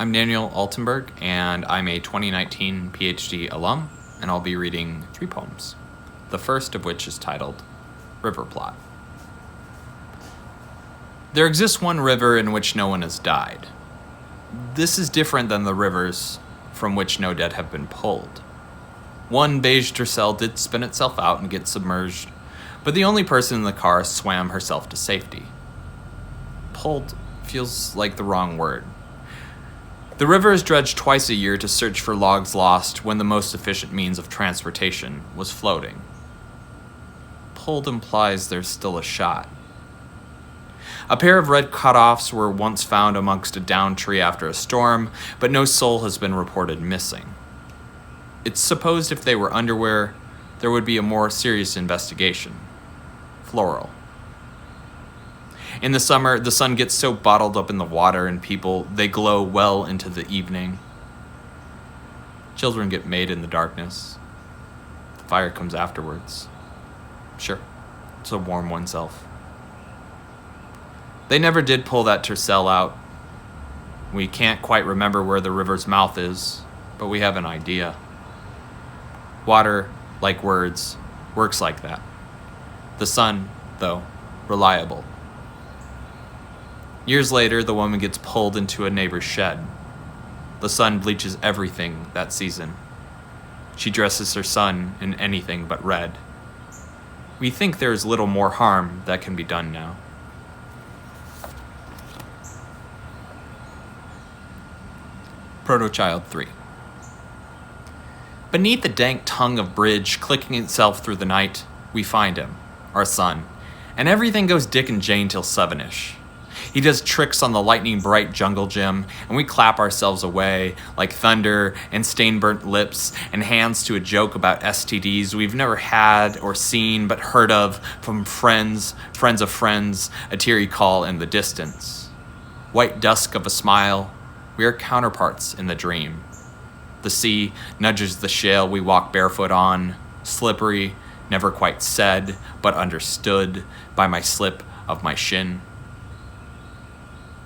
I'm Daniel Altenburg, and I'm a 2019 PhD alum, and I'll be reading 3 poems, the first of which is titled River Plot. There exists one river in which no one has died. This is different than the rivers from which no dead have been pulled. One beige tercel did spin itself out and get submerged, but the only person in the car swam herself to safety. Pulled feels like the wrong word. The river is dredged twice a year to search for logs lost when the most efficient means of transportation was floating. Pulled implies there's still a shot. A pair of red cutoffs were once found amongst a downed tree after a storm, but no soul has been reported missing. It's supposed if they were underwear, there would be a more serious investigation. Floral. In the summer, the sun gets so bottled up in the water and people, they glow well into the evening. Children get made in the darkness. The fire comes afterwards. Sure, to warm oneself. They never did pull that tercel out. We can't quite remember where the river's mouth is, but we have an idea. Water, like words, works like that. The sun, though, reliable. Years later, the woman gets pulled into a neighbor's shed. The sun bleaches everything that season. She dresses her son in anything but red. We think there is little more harm that can be done now. Proto Child 3. Beneath the dank tongue of bridge, clicking itself through the night, we find him, our son, and everything goes Dick and Jane till 7-ish. He does tricks on the lightning-bright jungle gym, and we clap ourselves away like thunder and stain-burnt lips and hands to a joke about STDs we've never had or seen but heard of from friends of friends, a teary call in the distance. White dusk of a smile, we are counterparts in the dream. The sea nudges the shale we walk barefoot on, slippery, never quite said, but understood by my slip of my shin.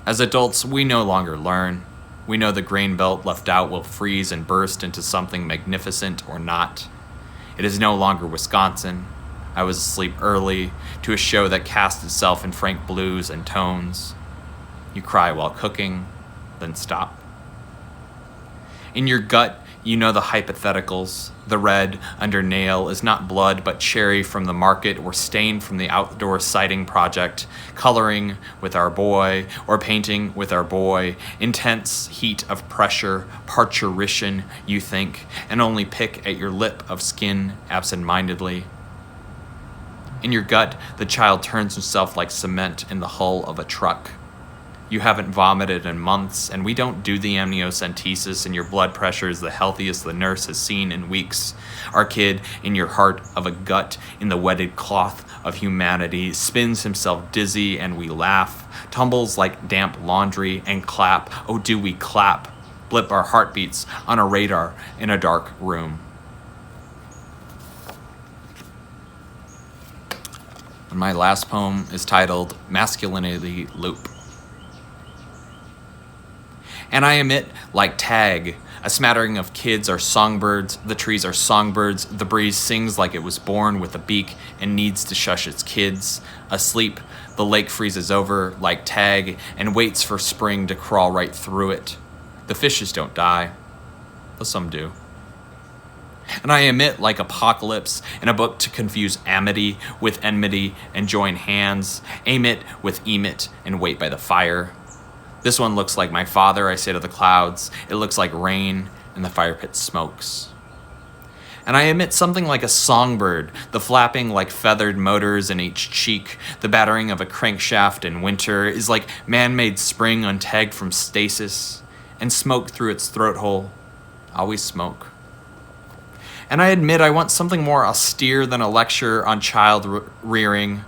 As adults, we no longer learn. We know the grain belt left out will freeze and burst into something magnificent or not. It is no longer Wisconsin. I was asleep early to a show that cast itself in frank blues and tones. You cry while cooking, then stop. In your gut, you know the hypotheticals. The red under nail is not blood but cherry from the market or stain from the outdoor sighting project, coloring with our boy or painting with our boy, intense heat of pressure, parturition, you think, and only pick at your lip of skin absent-mindedly. In your gut, the child turns himself like cement in the hull of a truck. You haven't vomited in months, and we don't do the amniocentesis, and your blood pressure is the healthiest the nurse has seen in weeks. Our kid, in your heart of a gut, in the wetted cloth of humanity, spins himself dizzy, and we laugh, tumbles like damp laundry, and clap. Oh, do we clap? Blip our heartbeats on a radar in a dark room. And my last poem is titled Masculinity Loop. And I emit like tag. A smattering of kids are songbirds, the trees are songbirds, the breeze sings like it was born with a beak and needs to shush its kids. Asleep, the lake freezes over like tag and waits for spring to crawl right through it. The fishes don't die, though some do. And I emit like apocalypse in a book to confuse amity with enmity and join hands, aim it with emit and wait by the fire. This one looks like my father, I say to the clouds. It looks like rain, and the fire pit smokes. And I emit something like a songbird, the flapping like feathered motors in each cheek. The battering of a crankshaft in winter is like man-made spring untagged from stasis, and smoke through its throat hole. Always smoke. And I admit I want something more austere than a lecture on child rearing.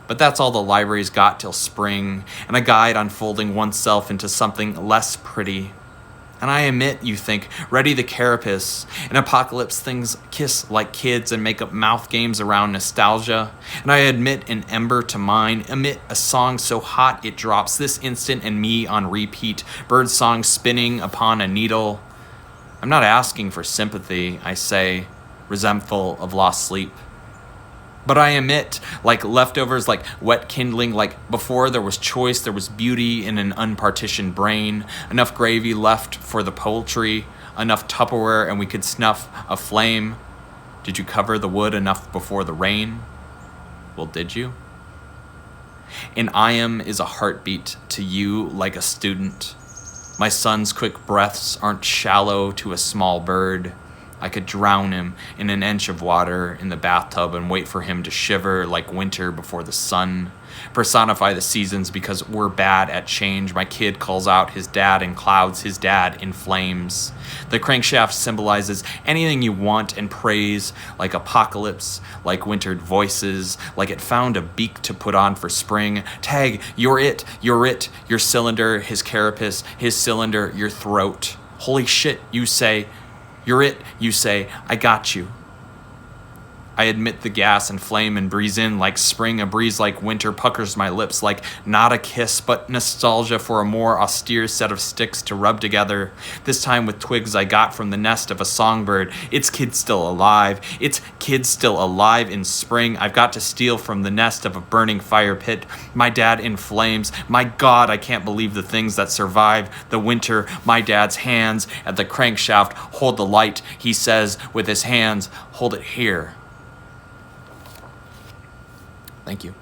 But that's all the library's got till spring, and a guide unfolding oneself into something less pretty. And I emit, you think, ready the carapace. In apocalypse, things kiss like kids and make up mouth games around nostalgia. And I admit an ember to mine, emit a song so hot it drops this instant and me on repeat, bird song spinning upon a needle. I'm not asking for sympathy, I say, resentful of lost sleep. But I emit, like leftovers, like wet kindling, like before there was choice, there was beauty in an unpartitioned brain, enough gravy left for the poultry, enough Tupperware, and we could snuff a flame. Did you cover the wood enough before the rain? Well, did you? An I am is a heartbeat to you like a student. My son's quick breaths aren't shallow to a small bird. I could drown him in an inch of water in the bathtub and wait for him to shiver like winter before the sun. Personify the seasons because we're bad at change. My kid calls out his dad in clouds, his dad in flames. The crankshaft symbolizes anything you want and praise, like apocalypse, like wintered voices, like it found a beak to put on for spring. Tag, you're it, your cylinder, his carapace, his cylinder, your throat. Holy shit, you say. You're it, you say, I got you. I admit the gas and flame and breeze in like spring, a breeze like winter puckers my lips like not a kiss, but nostalgia for a more austere set of sticks to rub together, this time with twigs I got from the nest of a songbird. Its kid still alive. Its kid still alive in spring. I've got to steal from the nest of a burning fire pit. My dad in flames. My God, I can't believe the things that survive the winter. My dad's hands at the crankshaft hold the light. He says with his hands, hold it here. Thank you.